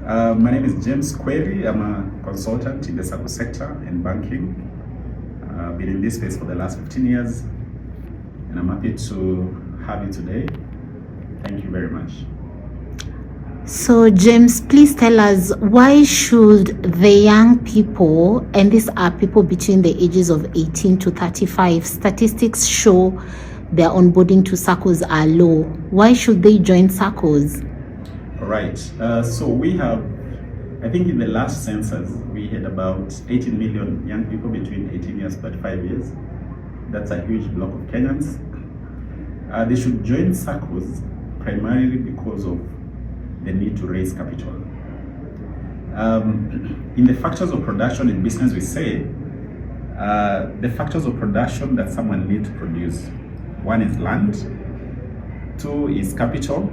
My name is James Kweri. I'm a consultant in the Sacco sector and banking. Been in this space for the last 15 years, and I'm happy to have you today. Thank you very much. So James, please tell us, why should the young people, and these are people between the ages of 18 to 35, statistics show their onboarding to SACCOs are low. Why should they join SACCOs? All right. So we have, I think in the last census, we had about 18 million young people between 18 years to 35 years. That's a huge block of Kenyans. They should join SACCOs primarily because of the need to raise capital. In the factors of production in business, we say the factors of production that someone needs to produce. One is land, two is capital,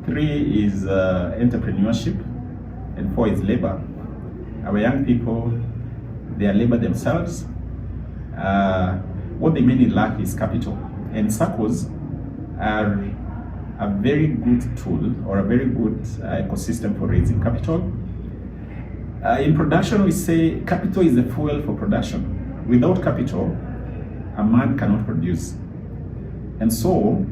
three is entrepreneurship, and four is labor. Our young people, they are labor themselves. What they mainly lack is capital. And SACCOs are a very good tool or a very good ecosystem for raising capital. In production, we say capital is the fuel for production. Without capital, a man cannot produce. And so,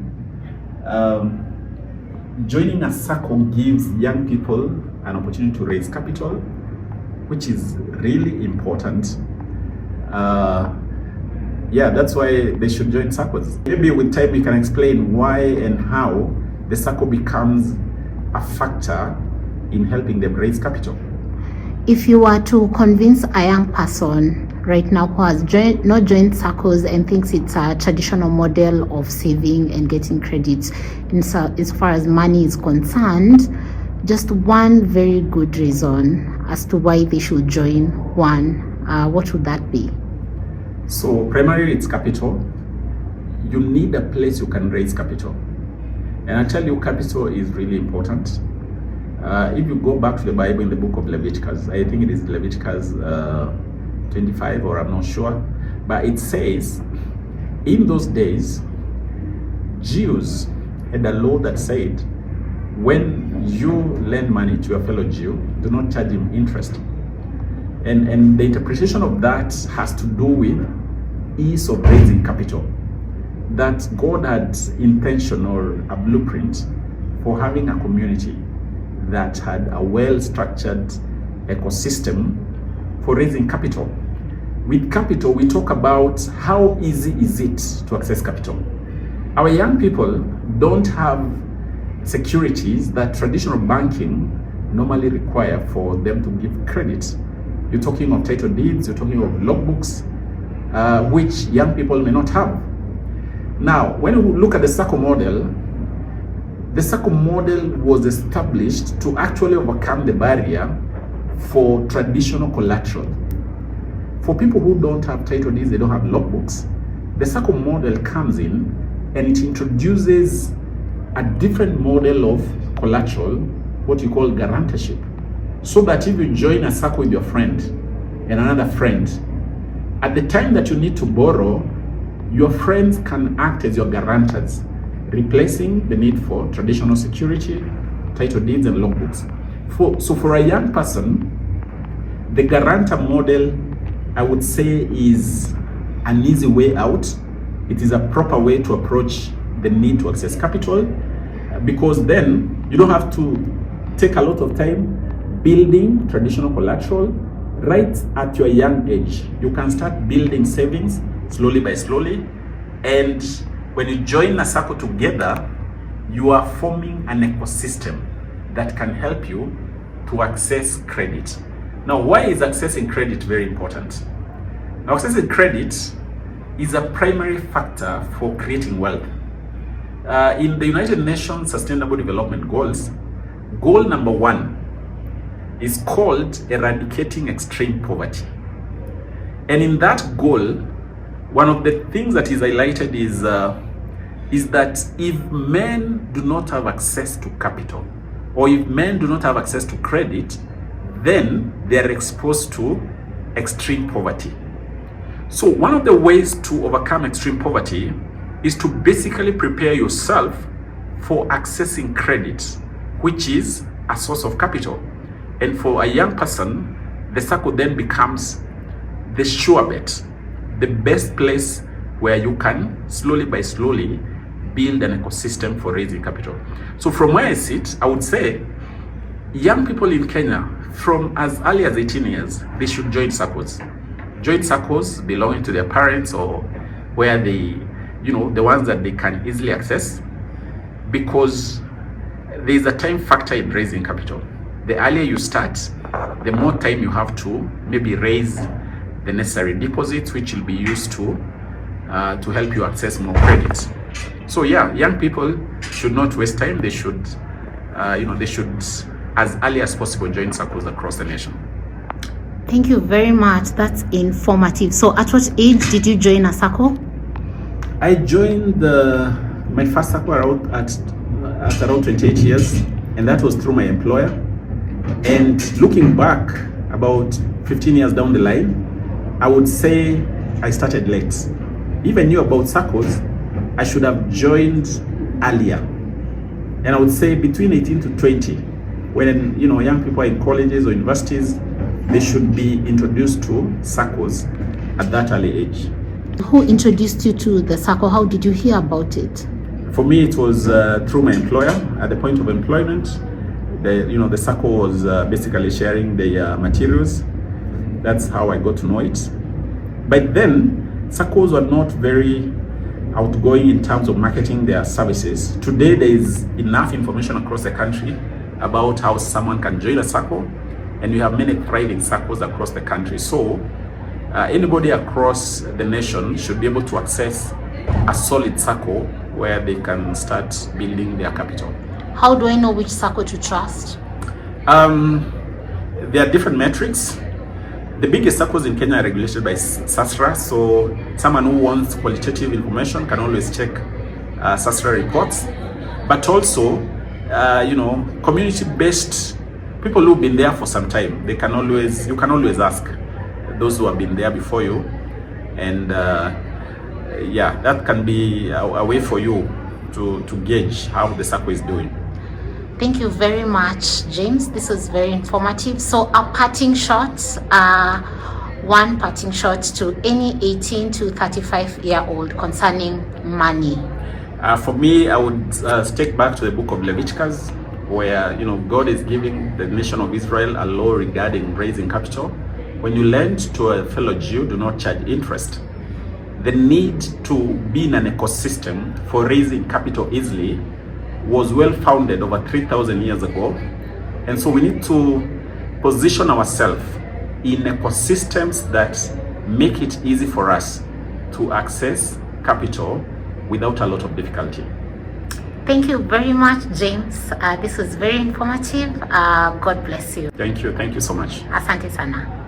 joining a SACCO gives young people an opportunity to raise capital, which is really important. That's why they should join SACCOs. Maybe with time we can explain why and how the SACCO becomes a factor in helping them raise capital. If you were to convince a young person right now who has not joined SACCOs and thinks it's a traditional model of saving and getting credit, as far as money is concerned, just one very good reason as to why they should join one, what would that be? So primarily it's capital. You need a place you can raise capital. And I tell you, capital is really important. If you go back to the Bible in the book of Leviticus, I think it is Leviticus 25, or I'm not sure, but it says, in those days, Jews had a law that said, when you lend money to a fellow Jew, do not charge him interest. And the interpretation of that has to do with ease of raising capital. That God had intention or a blueprint for having a community that had a well-structured ecosystem for raising capital. With capital, we talk about how easy is it to access capital. Our young people don't have securities that traditional banking normally require for them to give credit. You're talking of title deeds, you're talking of logbooks, which young people may not have. Now, when we look at the SACCO model was established to actually overcome the barrier for traditional collateral. For people who don't have title deeds, they don't have logbooks, the SACCO model comes in and it introduces a different model of collateral, what you call guarantorship. So that if you join a SACCO with your friend and another friend, at the time that you need to borrow, your friends can act as your guarantors, replacing the need for traditional security, title deeds, and logbooks. So for a young person, the guarantor model, I would say, is an easy way out. It is a proper way to approach the need to access capital, because then you don't have to take a lot of time building traditional collateral. Right at your young age, you can start building savings slowly by slowly. And when you join a SACCO together, you are forming an ecosystem that can help you to access credit. Now, why is accessing credit very important? Now, accessing credit is a primary factor for creating wealth. In the United Nations Sustainable Development Goals, goal number 1 is called eradicating extreme poverty. And in that goal, one of the things that is highlighted is that if men do not have access to capital, or if men do not have access to credit, then they are exposed to extreme poverty. So one of the ways to overcome extreme poverty is to basically prepare yourself for accessing credit, which is a source of capital. And for a young person, the Sacco then becomes the sure bet, the best place where you can slowly by slowly build an ecosystem for raising capital. So from where I sit, I would say young people in Kenya from as early as 18 years, they should join Saccos. Join Saccos belonging to their parents or where they, the ones that they can easily access, because there is a time factor in raising capital. The earlier you start, the more time you have to maybe raise the necessary deposits, which will be used to help you access more credit. So yeah, young people should not waste time. They should, they should as early as possible join Saccos across the nation. Thank you very much. That's informative. So at what age did you join a Sacco? I joined my first Sacco at around 28 years, and that was through my employer. And looking back about 15 years down the line, I would say I started late. Even knew about Saccos, I should have joined earlier. And I would say between 18 to 20, when young people are in colleges or universities, they should be introduced to Saccos at that early age. Who introduced you to the Sacco? How did you hear about it? For me, it was through my employer. At the point of employment, the Sacco was basically sharing the materials. That's how I got to know it. But then, Saccos were not very outgoing in terms of marketing their services. Today, there is enough information across the country about how someone can join a Sacco, and we have many thriving Saccos across the country. So, anybody across the nation should be able to access a solid Sacco where they can start building their capital. How do I know which Sacco to trust? There are different metrics. The biggest Saccos in Kenya are regulated by SASRA, so someone who wants qualitative information can always check SASRA reports. But also, community-based people who've been there for some time, you can always ask those who have been there before you, and that can be a way for you to gauge how the Sacco is doing. Thank you very much, James. This was very informative. So a parting shot, one parting shot to any 18 to 35-year-old concerning money. For me, I would stick back to the book of Leviticus, where God is giving the nation of Israel a law regarding raising capital. When you lend to a fellow Jew, do not charge interest. The need to be in an ecosystem for raising capital easily was well founded over 3,000 years ago. And so we need to position ourselves in ecosystems that make it easy for us to access capital without a lot of difficulty. Thank you very much, James. This was very informative. God bless you. Thank you so much. Asante sana.